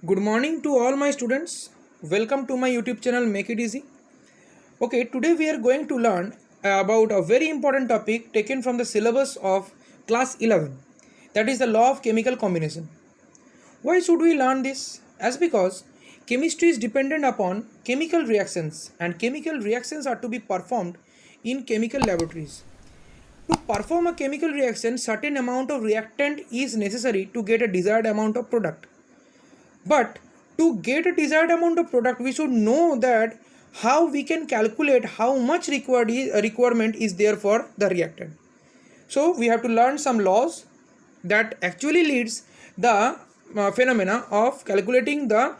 Good morning to all my students. Welcome to my YouTube channel Make It Easy. Okay, today we are going to learn about a very important topic taken from the syllabus of class 11, that is the law of chemical combination. Why should we learn this? As because chemistry is dependent upon chemical reactions and chemical reactions are to be performed in chemical laboratories. To perform a chemical reaction, certain amount of reactant is necessary to get a desired amount of product. But to get a desired amount of product, we should know that how we can calculate how much requirement is there for the reactant. So we have to learn some laws that actually leads the phenomena of calculating the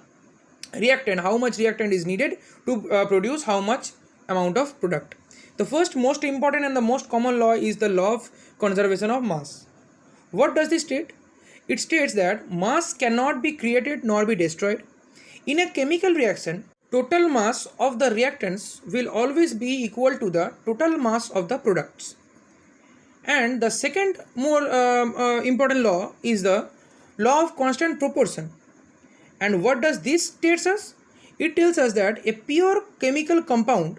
reactant, how much reactant is needed to produce how much amount of product. The first most important and the most common law is the law of conservation of mass. What does this state? It states that mass cannot be created nor be destroyed. In a chemical reaction, total mass of the reactants will always be equal to the total mass of the products. And the second more important law is the law of constant proportion. And what does this states us? It tells us that a pure chemical compound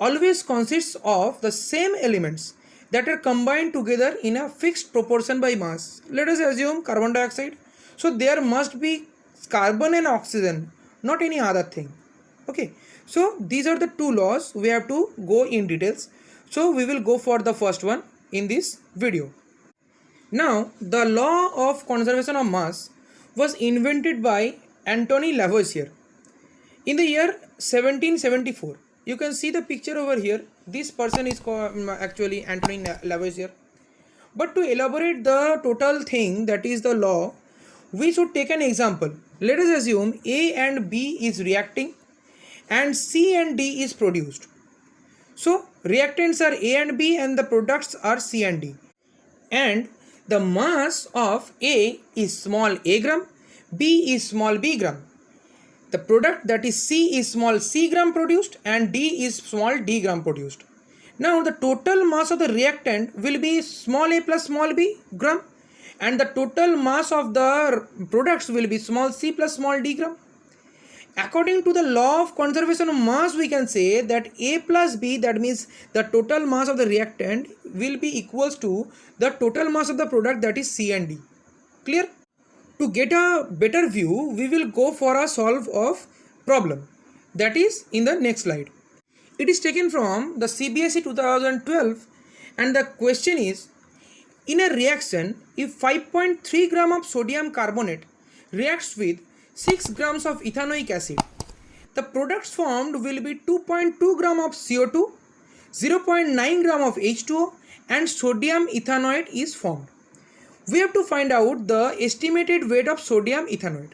always consists of the same elements that are combined together in a fixed proportion by mass. Let us assume carbon dioxide. So there must be carbon and oxygen, not any other thing. Okay. So these are the two laws. We have to go in details. So we will go for the first one in this video. Now the law of conservation of mass was invented by Antoine Lavoisier in the year 1774. You can see the picture over here. This person is actually Antoine Lavoisier. But to elaborate the total thing, that is the law, we should take an example. Let us assume A and B is reacting and C and D is produced. So reactants are A and B and the products are C and D. And the mass of A is small a gram, B is small b gram. The product, that is C, is small c gram produced and D is small d gram produced. Now the total mass of the reactant will be small a plus small b gram and the total mass of the products will be small c plus small d gram. According to the law of conservation of mass, we can say that A plus B, that means the total mass of the reactant, will be equals to the total mass of the product, that is C and D. Clear? To get a better view, we will go for a solve of problem, that is in the next slide. It is taken from the CBSE 2012 and the question is, in a reaction, if 5.3 gram of sodium carbonate reacts with 6 grams of ethanoic acid, the products formed will be 2.2 gram of CO2, 0.9 gram of H2O and sodium ethanoate is formed. We have to find out the estimated weight of sodium ethanoate.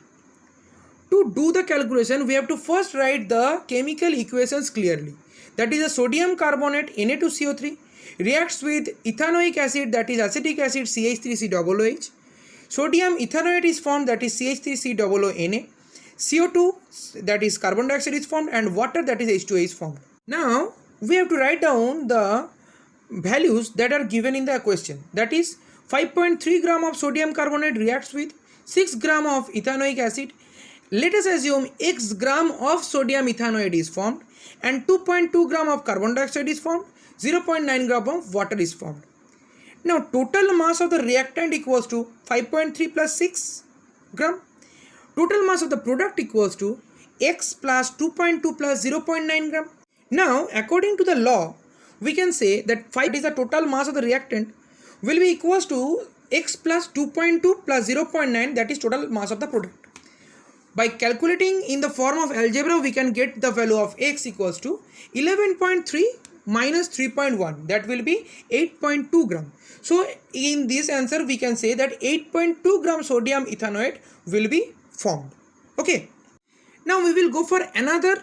To do the calculation, we have to first write the chemical equations clearly. That is, the sodium carbonate Na2CO3 reacts with ethanoic acid, that is acetic acid CH3COOH. Sodium ethanoate is formed, that is CH3COONA. CO2, that is carbon dioxide, is formed and water, that is H2O, is formed. Now we have to write down the values that are given in the question. That is 5.3 gram of sodium carbonate reacts with 6 gram of ethanoic acid. Let us assume x gram of sodium ethanoate is formed and 2.2 gram of carbon dioxide is formed, 0.9 gram of water is formed. Now total mass of the reactant equals to 5.3 plus 6 gram. Total mass of the product equals to x plus 2.2 plus 0.9 gram. Now according to the law, we can say that 5 is the total mass of the reactant will be equals to x plus 2.2 plus 0.9, that is total mass of the product. By calculating in the form of algebra, we can get the value of x equals to 11.3 minus 3.1, that will be 8.2 gram. So in this answer we can say that 8.2 gram sodium ethanoate will be formed. Okay. Now we will go for another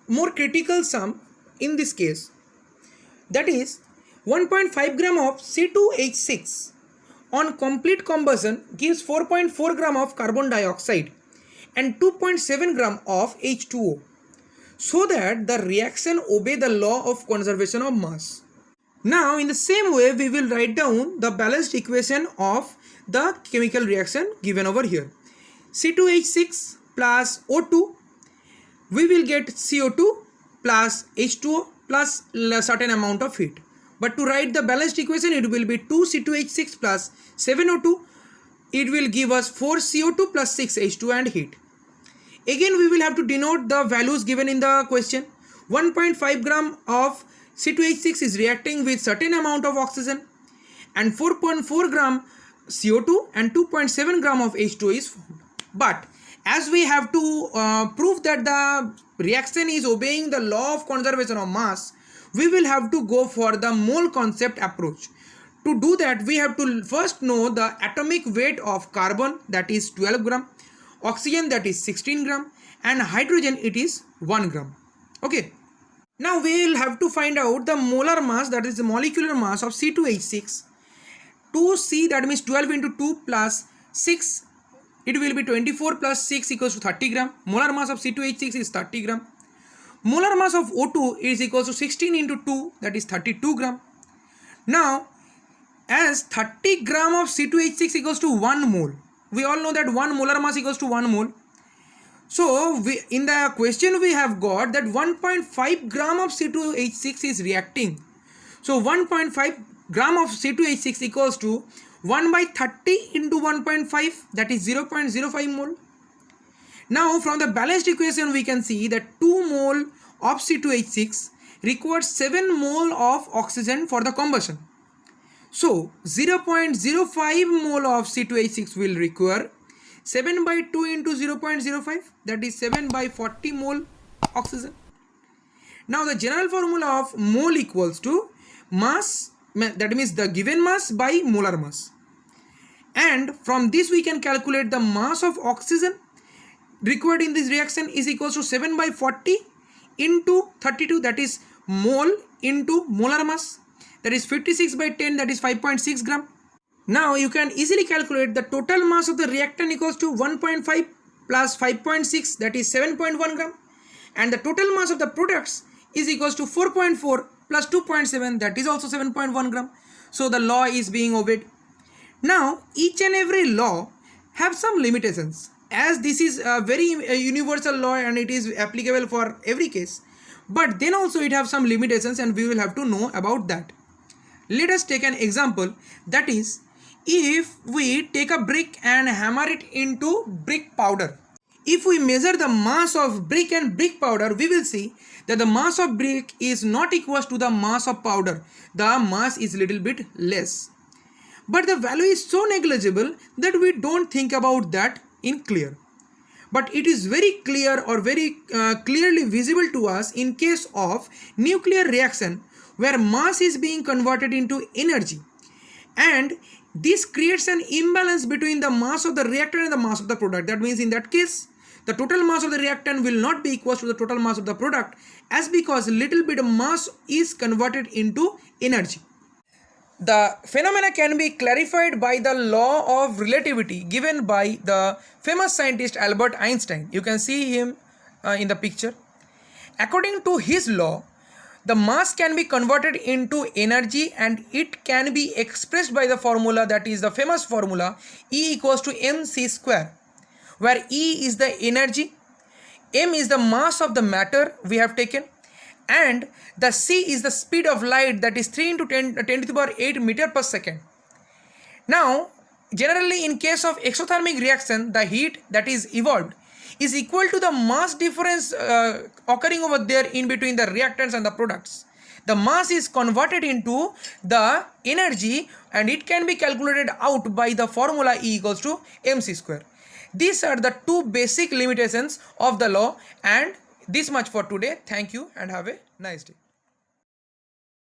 more critical sum in this case. That is 1.5 gram of C2H6 on complete combustion gives 4.4 gram of carbon dioxide and 2.7 gram of H2O, so that the reaction obey the law of conservation of mass. Now in the same way we will write down the balanced equation of the chemical reaction given over here. C2H6 plus O2, we will get CO2 plus H2O plus a certain amount of heat. But to write the balanced equation, it will be 2C2H6 plus 7O2. It will give us 4CO2 plus 6H2 and heat. Again, we will have to denote the values given in the question. 1.5 gram of C2H6 is reacting with certain amount of oxygen, and 4.4 gram CO2 and 2.7 gram of H2O is formed. But as we have to prove that the reaction is obeying the law of conservation of mass, we will have to go for the mole concept approach. To do that, we have to first know the atomic weight of carbon, that is 12 gram, oxygen, that is 16 gram, and hydrogen, it is 1 gram. Okay. Now we will have to find out the molar mass, that is the molecular mass of C2H6. 2C, that means 12 into 2 plus 6, it will be 24 plus 6 equals to 30 gram. Molar mass of C2H6 is 30 gram. Molar mass of O2 is equals to 16 into 2, that is 32 gram. Now, as 30 gram of C2H6 equals to 1 mole, we all know that 1 molar mass equals to 1 mole. So, in the question we have got that 1.5 gram of C2H6 is reacting. So, 1.5 gram of C2H6 equals to 1 by 30 into 1.5, that is 0.05 mole. Now from the balanced equation we can see that 2 mole of C2H6 requires 7 mole of oxygen for the combustion. So 0.05 mole of C2H6 will require 7 by 2 into 0.05, that is 7 by 40 mole oxygen. Now the general formula of mole equals to mass, that means the given mass by molar mass. And from this we can calculate the mass of oxygen required in this reaction is equals to 7 by 40 into 32, that is mole into molar mass, that is 56 by 10, that is 5.6 gram. Now you can easily calculate the total mass of the reactant equals to 1.5 plus 5.6, that is 7.1 gram, and the total mass of the products is equals to 4.4 plus 2.7, that is also 7.1 gram. So the law is being obeyed. Now each and every law have some limitations, as this is a very universal law and it is applicable for every case, but then also it have some limitations and we will have to know about that. Let us take an example, that is, if we take a brick and hammer it into brick powder. If we measure the mass of brick and brick powder, we will see that the mass of brick is not equal to the mass of powder. The mass is little bit less. But the value is so negligible that we don't think about that in clear. But it is very clear or very clearly visible to us in case of nuclear reaction where mass is being converted into energy. And this creates an imbalance between the mass of the reactant and the mass of the product. That means in that case, the total mass of the reactant will not be equal to the total mass of the product, as because little bit of mass is converted into energy. The phenomena can be clarified by the law of relativity given by the famous scientist Albert Einstein. You can see him in the picture. According to his law, the mass can be converted into energy and it can be expressed by the formula, that is the famous formula E equals to mc square, where E is the energy, m is the mass of the matter we have taken, and the c is the speed of light, that is 3 into 10 to the power 8 meter per second. Now, generally in case of exothermic reaction, the heat that is evolved is equal to the mass difference occurring over there in between the reactants and the products. The mass is converted into the energy and it can be calculated out by the formula E equals to mc square. These are the two basic limitations of the law, and this much for today. Thank you and have a nice day.